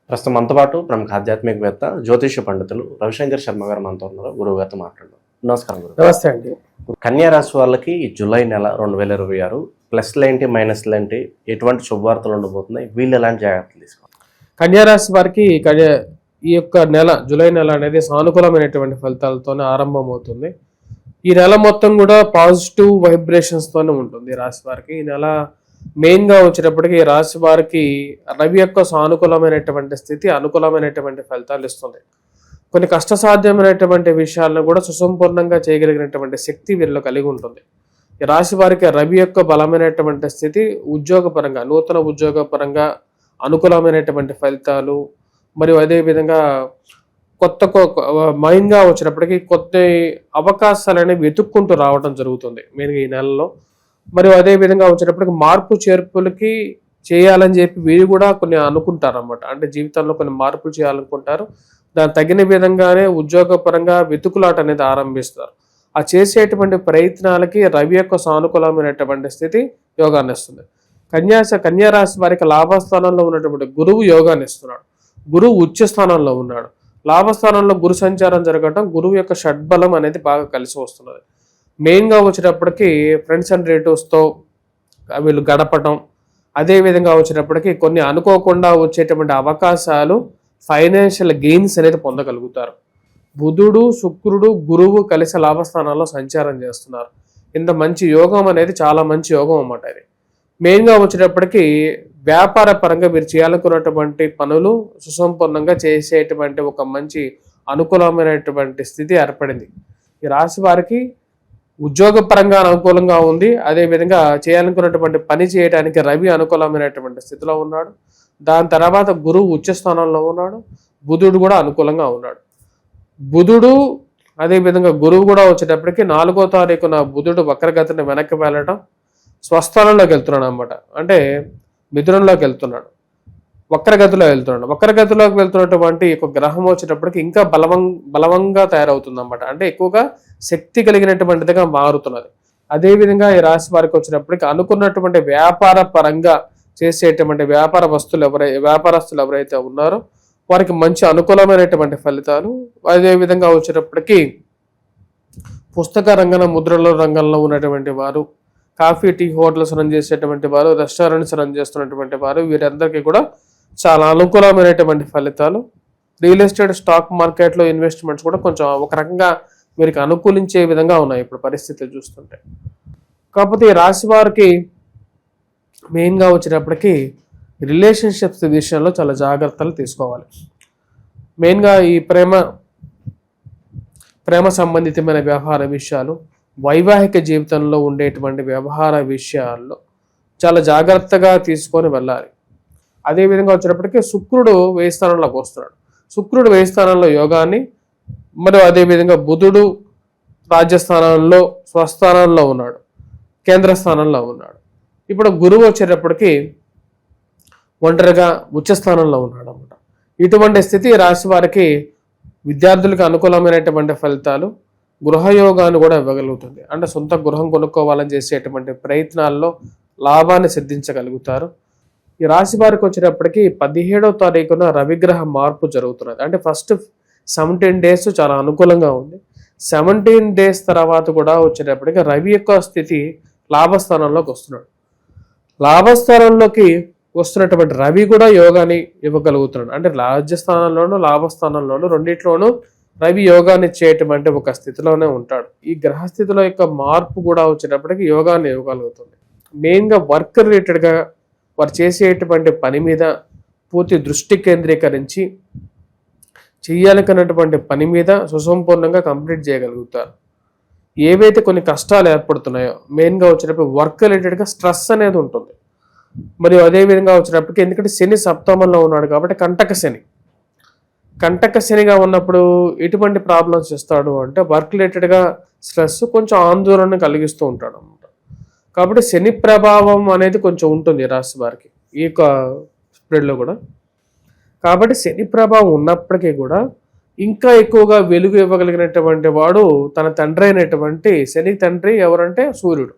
ప్రస్తుతం మనతో పాటు ప్రముఖ ఆధ్యాత్మికవేత్త జ్యోతిష పండితులు రవిశంకర్ శర్మ గారు మనతో ఉన్నారు. గురువు గారితో మాట్లాడదాం. నమస్కారం గురువు. నమస్తే అండి. కన్యా రాశి వాళ్ళకి ఈ జూలై నెల 2026 ప్లస్లు ఏంటి మైనస్లు ఏంటి, ఎటువంటి శుభవార్తలు ఉండబోతున్నాయి, వీళ్ళు ఎలాంటి జాగ్రత్తలు తీసుకోవాలి? కన్యా రాశి వారికి ఈ యొక్క నెల జూలై నెల అనేది సానుకూలమైనటువంటి ఫలితాలతోనే ఆరంభమవుతుంది. ఈ నెల మొత్తం కూడా పాజిటివ్ వైబ్రేషన్స్తోనే ఉంటుంది ఈ రాశి వారికి. ఈ నెల మెయిన్గా వచ్చేటప్పటికి ఈ రాశి వారికి రవి యొక్క సానుకూలమైనటువంటి స్థితి అనుకూలమైనటువంటి ఫలితాలు ఇస్తుంది. కొన్ని కష్టసాధ్యమైనటువంటి విషయాలను కూడా సుసంపూర్ణంగా చేయగలిగినటువంటి శక్తి వీరిలో కలిగి ఉంటుంది. ఈ రాశి వారికి రవి యొక్క బలమైనటువంటి స్థితి ఉద్యోగపరంగా, నూతన ఉద్యోగపరంగా అనుకూలమైనటువంటి ఫలితాలు, మరియు అదేవిధంగా మెయిన్గా వచ్చినప్పటికీ కొత్త అవకాశాలు అనేవి వెతుక్కుంటూ రావడం జరుగుతుంది మెయిన్గా ఈ నెలలో. మరియు అదేవిధంగా వచ్చేటప్పటికి మార్పు చేర్పులకి చేయాలని చెప్పి వీరు కూడా కొన్ని అనుకుంటారు అన్నమాట. అంటే జీవితంలో కొన్ని మార్పులు చేయాలనుకుంటారు. దానికి తగిన విధంగానే ఉద్యోగపరంగా వెతుకులాట అనేది ఆరంభిస్తారు. ఆ చేసేటువంటి ప్రయత్నాలకి రవి యొక్క సానుకూలమైనటువంటి స్థితి యోగాన్ని ఇస్తుంది. కన్యా రాశి వారికి లాభస్థానంలో ఉన్నటువంటి గురువు యోగాన్ని ఇస్తున్నాడు. గురువు ఉచ్చ స్థానంలో ఉన్నాడు. లాభస్థానంలో గురు సంచారం జరగటం గురువు యొక్క షడ్బలం అనేది బాగా కలిసి వస్తున్నది. మెయిన్గా వచ్చేటప్పటికి ఫ్రెండ్స్ అండ్ రిలేటివ్స్తో వీళ్ళు గడపటం, అదేవిధంగా వచ్చేటప్పటికి కొన్ని అనుకోకుండా వచ్చేటువంటి అవకాశాలు, ఫైనాన్షియల్ గెయిన్స్ అనేది పొందగలుగుతారు. బుధుడు, శుక్రుడు, గురువు కలిసి లాభస్థానాల్లో సంచారం చేస్తున్నారు. ఇంత మంచి యోగం అనేది చాలా మంచి యోగం అన్నమాట. ఇది మెయిన్గా వచ్చేటప్పటికి వ్యాపార పరంగా మీరు చేయాలనుకున్నటువంటి పనులు సుసంపూర్ణంగా చేసేటువంటి ఒక మంచి అనుకూలమైనటువంటి స్థితి ఏర్పడింది. ఈ రాశి వారికి ఉద్యోగపరంగా అనుకూలంగా ఉంది. అదేవిధంగా చేయాలనుకున్నటువంటి పని చేయడానికి రవి అనుకూలమైనటువంటి స్థితిలో ఉన్నాడు. దాని తర్వాత గురువు ఉచ్చ స్థానంలో ఉన్నాడు. బుధుడు కూడా అనుకూలంగా ఉన్నాడు. బుధుడు అదేవిధంగా గురువు కూడా వచ్చేటప్పటికి 4వ తారీఖున బుధుడు వక్రగతిని వెనక్కి వెళ్ళడం స్వస్థానంలోకి వెళ్తున్నాడు అన్నమాట. అంటే మిథునంలోకి వెళ్తున్నాడు, వక్రగతిలో వెళ్తున్నాడు. వక్రగతిలోకి వెళ్తున్నటువంటి ఒక గ్రహం వచ్చేటప్పటికి ఇంకా బలవంగా తయారవుతుంది అన్నమాట. అంటే ఎక్కువగా శక్తి కలిగినటువంటిదిగా మారుతున్నది. అదేవిధంగా ఈ రాశి వారికి వచ్చినప్పటికీ అనుకున్నటువంటి వ్యాపార పరంగా చేసేటువంటి వ్యాపారస్తులు ఎవరైతే ఉన్నారో వారికి మంచి అనుకూలమైనటువంటి ఫలితాలు. అదేవిధంగా వచ్చేటప్పటికీ పుస్తక ముద్రల రంగంలో ఉన్నటువంటి వారు, కాఫీ టీ హోటల్స్ రన్ చేసేటువంటి వారు, రెస్టారెంట్స్ రన్ చేస్తున్నటువంటి వారు, వీరందరికీ కూడా చాలా అనుకూలమైనటువంటి ఫలితాలు. రియల్ ఎస్టేట్, స్టాక్ మార్కెట్లో ఇన్వెస్ట్మెంట్స్ కూడా కొంచెం ఒక రకంగా వీరికి అనుకూలించే విధంగా ఉన్నాయి ఇప్పుడు పరిస్థితులు చూస్తుంటే. కాకపోతే ఈ రాశి వారికి మెయిన్గా వచ్చేటప్పటికి రిలేషన్షిప్స్ విషయంలో చాలా జాగ్రత్తలు తీసుకోవాలి. మెయిన్గా ఈ ప్రేమ సంబంధితమైన వ్యవహార విషయాలు, వైవాహిక జీవితంలో ఉండేటువంటి వ్యవహార విషయాల్లో చాలా జాగ్రత్తగా తీసుకొని వెళ్ళాలి. అదేవిధంగా వచ్చేటప్పటికి శుక్రుడు 10వ స్థానంలోకి వస్తున్నాడు. శుక్రుడు 10వ స్థానంలో యోగాన్ని, మరియు అదేవిధంగా బుధుడు రాజ్యస్థానంలో స్వస్థానంలో ఉన్నాడు, కేంద్ర స్థానంలో ఉన్నాడు. ఇప్పుడు గురువు వచ్చేటప్పటికి ఒంటరిగా ఉచ్చస్థానంలో ఉన్నాడు అన్నమాట. ఇటువంటి స్థితి రాశి వారికి విద్యార్థులకు అనుకూలమైనటువంటి ఫలితాలు, గృహయోగాన్ని కూడా ఇవ్వగలుగుతుంది. అంటే సొంత గృహం కొనుక్కోవాలని చేసేటువంటి ప్రయత్నాల్లో లాభాన్ని సిద్ధించగలుగుతారు. ఈ రాశి వారికి వచ్చేటప్పటికి 17వ తారీఖున రవిగ్రహ మార్పు జరుగుతున్నది. అంటే ఫస్ట్ 17 డేస్ చాలా అనుకూలంగా ఉంది. 17 డేస్ తర్వాత కూడా వచ్చేటప్పటికి రవి యొక్క స్థితి లాభస్థానంలోకి వస్తున్నాడు. లాభస్థానంలోకి వస్తున్నటువంటి రవి కూడా యోగాన్ని ఇవ్వగలుగుతున్నాడు. అంటే రాజ్యస్థానంలోనూ లాభస్థానంలోనూ రెండిట్లోనూ రవి యోగాన్ని ఇచ్చేటువంటి ఒక స్థితిలోనే ఉంటాడు. ఈ గ్రహస్థితిలో యొక్క మార్పు కూడా వచ్చేటప్పటికి యోగాన్ని ఇవ్వగలుగుతుంది. మెయిన్గా వర్క్ రిలేటెడ్గా వారు చేసేటువంటి పని మీద పూర్తి దృష్టి కేంద్రీకరించి చేయాలనుకున్నటువంటి పని మీద సుసంపూర్ణంగా కంప్లీట్ చేయగలుగుతారు. ఏవైతే కొన్ని కష్టాలు ఏర్పడుతున్నాయో మెయిన్గా వచ్చేటప్పుడు వర్క్ రిలేటెడ్గా స్ట్రెస్ అనేది ఉంటుంది. మరియు అదేవిధంగా వచ్చినప్పటికీ ఎందుకంటే శని సప్తమంలో ఉన్నాడు కాబట్టి కంటక శనిగా ఉన్నప్పుడు ఎటువంటి ప్రాబ్లమ్స్ ఇస్తాడు అంటే వర్క్ రిలేటెడ్గా స్ట్రెస్, కొంచెం ఆందోళన కలిగిస్తూ ఉంటాడు అన్నమాట. కాబట్టి శని ప్రభావం అనేది కొంచెం ఉంటుంది రాశి వారికి ఈ యొక్క స్ప్రెడ్లో కూడా. కాబట్టి శని ప్రభావం ఉన్నప్పటికీ కూడా ఇంకా ఎక్కువగా వెలుగు ఇవ్వగలిగినటువంటి వాడు తన తండ్రి అయినటువంటి శని తండ్రి ఎవరంటే సూర్యుడు.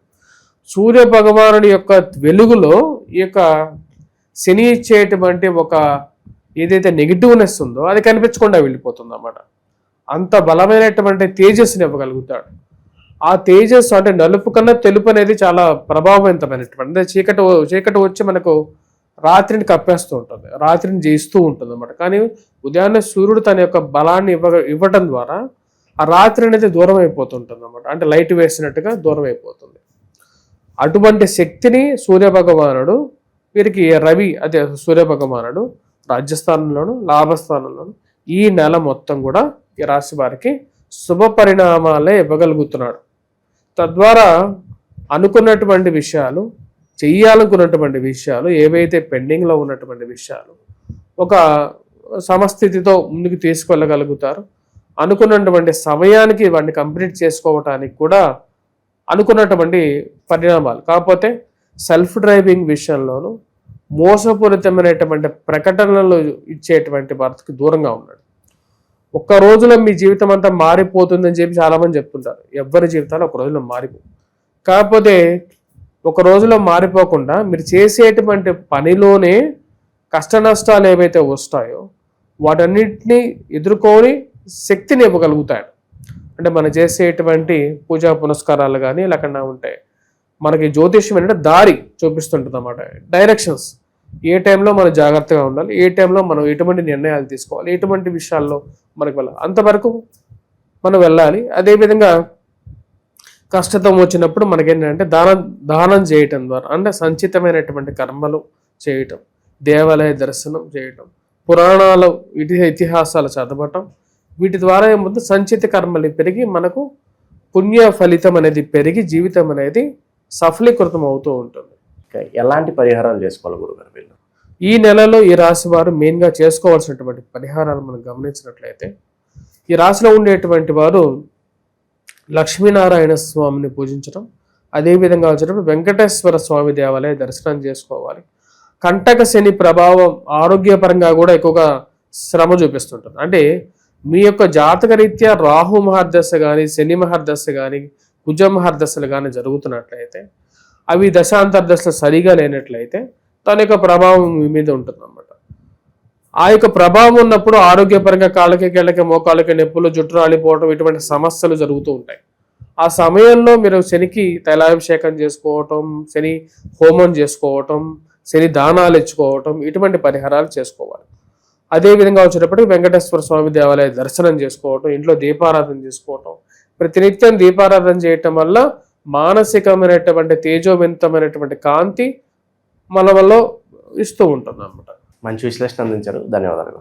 సూర్య భగవానుడి యొక్క వెలుగులో ఈ యొక్క శని ఇచ్చేటువంటి ఒక ఏదైతే నెగిటివ్నెస్ ఉందో అది కనిపించకుండా వెళ్ళిపోతుంది అన్నమాట. అంత బలమైనటువంటి తేజస్సుని ఇవ్వగలుగుతాడు. ఆ తేజస్సు అంటే నలుపు కన్నా తెలుపు అనేది చాలా ప్రభావవంతమైనటువంటి, అంటే చీకటి వచ్చి మనకు రాత్రిని కప్పేస్తూ ఉంటుంది, రాత్రిని జయిస్తూ ఉంటుంది అన్నమాట. కానీ ఉదయాన్నే సూర్యుడు తన యొక్క బలాన్ని ఇవ్వటం ద్వారా ఆ రాత్రి అనేది దూరం అయిపోతుంటుంది అన్నమాట. అంటే లైట్ వేసినట్టుగా దూరం అయిపోతుంది. అటువంటి శక్తిని సూర్యభగవానుడు వీరికి రవి, అదే సూర్యభగవానుడు రాజ్యస్థానంలోను లాభస్థానంలోను ఈ నెల మొత్తం కూడా ఈ రాశి వారికి శుభ పరిణామాలే ఇవ్వగలుగుతున్నాడు. తద్వారా అనుకున్నటువంటి విషయాలు, చెయ్యాలనుకున్నటువంటి విషయాలు, ఏవైతే పెండింగ్లో ఉన్నటువంటి విషయాలు ఒక సమస్థితితో ముందుకు తీసుకెళ్ళగలుగుతారు. అనుకున్నటువంటి సమయానికి వాటిని కంప్లీట్ చేసుకోవటానికి కూడా అనుకున్నటువంటి పరిణామాలు. కాకపోతే సెల్ఫ్ డ్రైవింగ్ విషయంలోనూ మోసపూరితమైనటువంటి ప్రకటనలు ఇచ్చేటువంటి వారికి దూరంగా ఉన్నాడు. ఒక్క రోజులో మీ జీవితం అంతా మారిపోతుందని చెప్పి చాలామంది చెప్తుంటారు. ఎవరి జీవితాలు ఒక రోజులో మారిపో, కాకపోతే ఒక రోజులో మారిపోకుండా మీరు చేసేటువంటి పనిలోనే కష్ట నష్టాలు ఏవైతే వస్తాయో వాటన్నిటిని ఎదుర్కొని శక్తిని ఇవ్వగలుగుతాడు. అంటే మనం చేసేటువంటి పూజా పునస్కారాలు కానీ లేకుండా ఉంటాయి, మనకి జ్యోతిష్యం ఏంటంటే దారి చూపిస్తుంటుంది అన్నమాట, డైరెక్షన్స్. ఏ టైంలో మనం జాగ్రత్తగా ఉండాలి, ఏ టైంలో మనం ఎటువంటి నిర్ణయాలు తీసుకోవాలి, ఎటువంటి విషయాల్లో మనకు వెళ్ళాలి, అంతవరకు మనం వెళ్ళాలి. అదేవిధంగా కష్టతం వచ్చినప్పుడు మనకేంటంటే దానం చేయటం ద్వారా, అంటే సంచితమైనటువంటి కర్మలు చేయటం, దేవాలయ దర్శనం చేయటం, పురాణాలు ఇతిహాసాలు చదవటం, వీటి ద్వారా ఏముంది సంచిత కర్మలు పెరిగి మనకు పుణ్య ఫలితం అనేది పెరిగి జీవితం అనేది సఫలీకృతం అవుతూ ఉంటుంది. ఎలాంటి పరిహారాలు చేసుకోవాలి గురుగారు వీళ్ళు? ఈ నెలలో ఈ రాశి వారు మెయిన్గా చేసుకోవాల్సినటువంటి పరిహారాలు మనం గమనించినట్లయితే, ఈ రాశిలో ఉండేటువంటి వారు లక్ష్మీనారాయణ స్వామిని పూజించడం, అదేవిధంగా వచ్చేటప్పుడు వెంకటేశ్వర స్వామి దేవాలయ దర్శనం చేసుకోవాలి. కంటక శని ప్రభావం ఆరోగ్యపరంగా కూడా ఎక్కువగా శ్రమ చూపిస్తుంటుంది. అంటే మీ యొక్క జాతక రీత్యా రాహు మహర్దశ కానీ, శని మహర్దశ కానీ, కుజ మహర్దశలు కానీ జరుగుతున్నట్లయితే, అవి దశాంతర్దశలు సరిగా లేనట్లయితే తన యొక్క ప్రభావం మీ మీద ఉంటుంది అన్నమాట. ఆ యొక్క ప్రభావం ఉన్నప్పుడు ఆరోగ్యపరంగా కాళ్ళకి కీళ్ళకి మోకాళ్ళకి నొప్పులు, జుట్టు రాలిపోవటం, ఇటువంటి సమస్యలు జరుగుతూ ఉంటాయి. ఆ సమయంలో మీరు శనికి తైలాభిషేకం చేసుకోవటం, శని హోమం చేసుకోవటం, శని దానాలు ఇచ్చుకోవటం, ఇటువంటి పరిహారాలు చేసుకోవాలి. అదేవిధంగా వచ్చేటప్పటికి వెంకటేశ్వర స్వామి దేవాలయ దర్శనం చేసుకోవటం, ఇంట్లో దీపారాధన చేసుకోవటం, ప్రతినిత్యం దీపారాధన చేయటం వల్ల మానసికమైనటువంటి తేజోవంతమైనటువంటి కాంతి మన వల్ల ఇస్తూ ఉంటుంది అన్నమాట. మంచి విశ్లేషణ అందించారు, ధన్యవాదాలు.